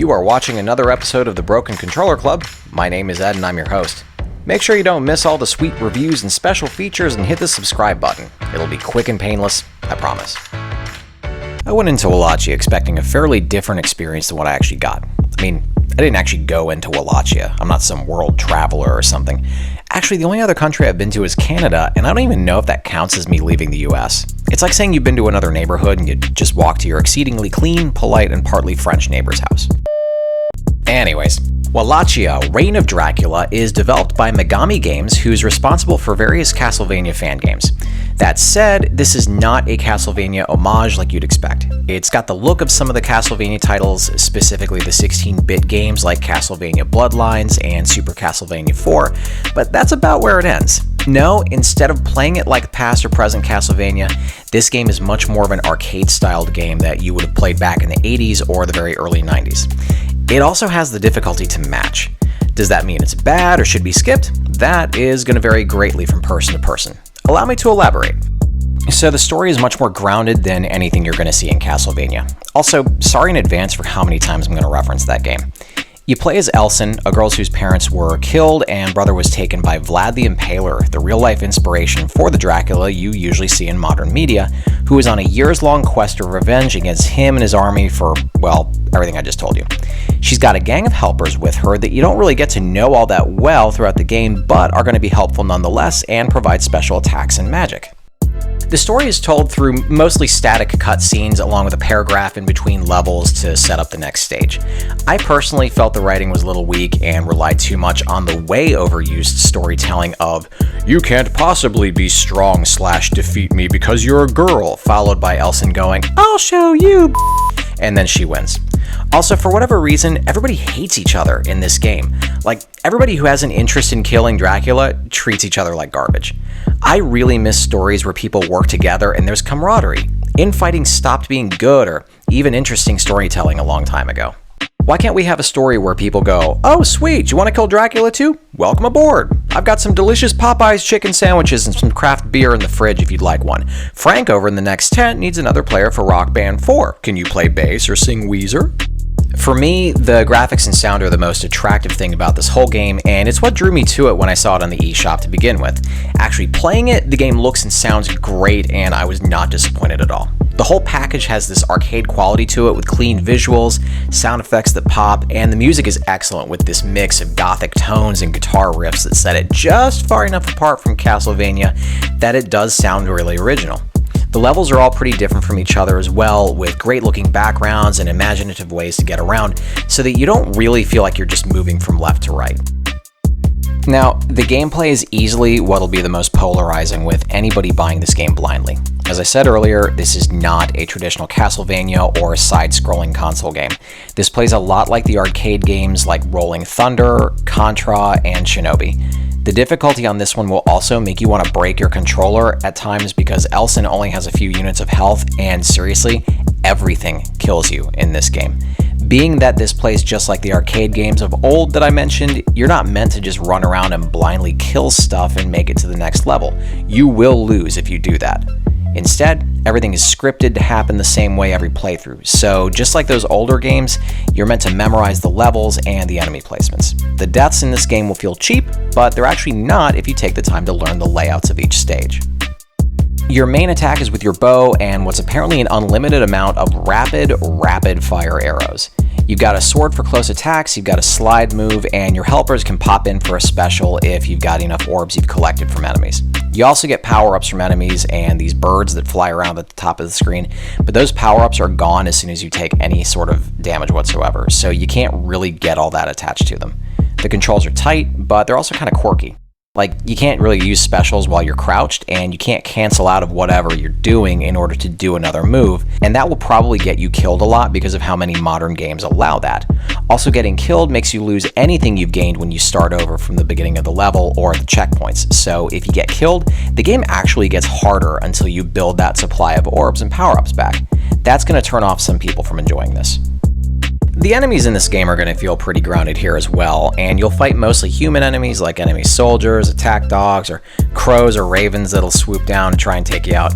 You are watching another episode of the Broken Controller Club. My name is Ed and I'm your host. Make sure you don't miss all the sweet reviews and special features and hit the subscribe button. It'll be quick and painless, I promise. I went into Wallachia expecting a fairly different experience than what I actually got. I didn't actually go into Wallachia. I'm not some world traveler or something. Actually, the only other country I've been to is Canada, and I don't even know if that counts as me leaving the US. It's like saying you've been to another neighborhood and you just walk to your exceedingly clean, polite, and partly French neighbor's house. Anyways, Wallachia, Reign of Dracula is developed by Megami Games, who's responsible for various Castlevania fan games. That said, this is not a Castlevania homage like you'd expect. It's got the look of some of the Castlevania titles, specifically the 16-bit games like Castlevania Bloodlines and Super Castlevania 4, but that's about where it ends. No, instead of playing it like past or present Castlevania, this game is much more of an arcade-styled game that you would have played back in the 80s or the very early 90s. It also has the difficulty to match. Does that mean it's bad or should be skipped? That is going to vary greatly from person to person. Allow me to elaborate. So the story is much more grounded than anything you're going to see in Castlevania. Also, sorry in advance for how many times I'm going to reference that game. You play as Elsin, a girl whose parents were killed and brother was taken by Vlad the Impaler, the real-life inspiration for the Dracula you usually see in modern media, who is on a years-long quest of revenge against him and his army for, well, everything I just told you. She's got a gang of helpers with her that you don't really get to know all that well throughout the game, but are going to be helpful nonetheless and provide special attacks and magic. The story is told through mostly static cutscenes along with a paragraph in between levels to set up the next stage. I personally felt the writing was a little weak and relied too much on the way overused storytelling of, "You can't possibly be strong / defeat me because you're a girl," followed by Elsin going, "I'll show you," and then she wins. Also, for whatever reason, everybody hates each other in this game. Like, everybody who has an interest in killing Dracula treats each other like garbage. I really miss stories where people work together and there's camaraderie. Infighting stopped being good or even interesting storytelling a long time ago. Why can't we have a story where people go, "Oh sweet, you want to kill Dracula too? Welcome aboard. I've got some delicious Popeyes chicken sandwiches and some craft beer in the fridge if you'd like one. Frank over in the next tent needs another player for Rock Band 4. Can you play bass or sing Weezer?" For me, the graphics and sound are the most attractive thing about this whole game, and it's what drew me to it when I saw it on the eShop to begin with. Actually playing it, the game looks and sounds great, and I was not disappointed at all. The whole package has this arcade quality to it with clean visuals, sound effects that pop, and the music is excellent with this mix of gothic tones and guitar riffs that set it just far enough apart from Castlevania that it does sound really original. The levels are all pretty different from each other as well, with great looking backgrounds and imaginative ways to get around, so that you don't really feel like you're just moving from left to right. Now, the gameplay is easily what'll be the most polarizing with anybody buying this game blindly. As I said earlier, this is not a traditional Castlevania or side-scrolling console game. This plays a lot like the arcade games like Rolling Thunder, Contra, and Shinobi. The difficulty on this one will also make you want to break your controller at times because Elsin only has a few units of health, and seriously, everything kills you in this game. Being that this plays just like the arcade games of old that I mentioned, you're not meant to just run around and blindly kill stuff and make it to the next level. You will lose if you do that. Instead, everything is scripted to happen the same way every playthrough, so just like those older games, you're meant to memorize the levels and the enemy placements. The deaths in this game will feel cheap, but they're actually not if you take the time to learn the layouts of each stage. Your main attack is with your bow and what's apparently an unlimited amount of rapid fire arrows. You've got a sword for close attacks, you've got a slide move, and your helpers can pop in for a special if you've got enough orbs you've collected from enemies. You also get power-ups from enemies and these birds that fly around at the top of the screen, but those power-ups are gone as soon as you take any sort of damage whatsoever, so you can't really get all that attached to them. The controls are tight, but they're also kind of quirky. Like, you can't really use specials while you're crouched, and you can't cancel out of whatever you're doing in order to do another move, and that will probably get you killed a lot because of how many modern games allow that. Also, getting killed makes you lose anything you've gained when you start over from the beginning of the level or the checkpoints, so if you get killed, the game actually gets harder until you build that supply of orbs and power-ups back. That's going to turn off some people from enjoying this. The enemies in this game are going to feel pretty grounded here as well, and you'll fight mostly human enemies like enemy soldiers, attack dogs, or crows or ravens that'll swoop down and try and take you out.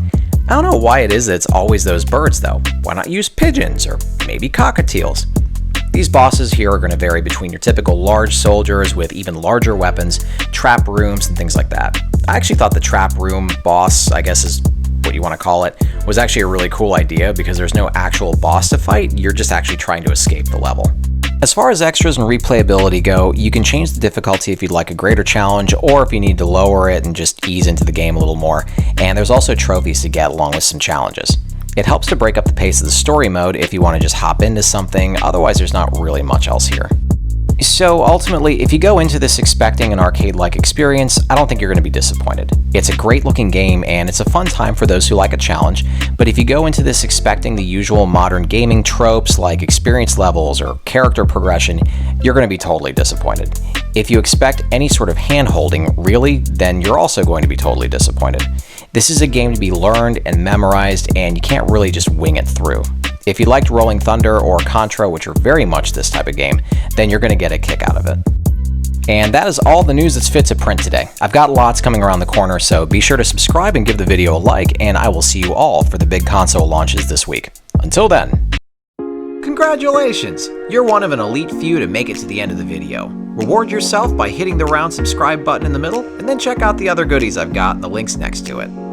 I don't know why it is that it's always those birds though. Why not use pigeons or maybe cockatiels? These bosses here are going to vary between your typical large soldiers with even larger weapons, trap rooms, and things like that. I actually thought the trap room boss, I guess is what you want to call it, was actually a really cool idea because there's no actual boss to fight, you're just actually trying to escape the level. As far as extras and replayability go, you can change the difficulty if you'd like a greater challenge or if you need to lower it and just ease into the game a little more, and there's also trophies to get along with some challenges. It helps to break up the pace of the story mode if you want to just hop into something, otherwise there's not really much else here. So ultimately, if you go into this expecting an arcade-like experience, I don't think you're going to be disappointed. It's a great looking game and it's a fun time for those who like a challenge, but if you go into this expecting the usual modern gaming tropes like experience levels or character progression, you're going to be totally disappointed. If you expect any sort of hand-holding, really, then you're also going to be totally disappointed. This is a game to be learned and memorized, and you can't really just wing it through. If you liked Rolling Thunder or Contra, which are very much this type of game, then you're going to get a kick out of it. And that is all the news that's fit to print today. I've got lots coming around the corner, so be sure to subscribe and give the video a like, and I will see you all for the big console launches this week. Until then. Congratulations! You're one of an elite few to make it to the end of the video. Reward yourself by hitting the round subscribe button in the middle, and then check out the other goodies I've got in the links next to it.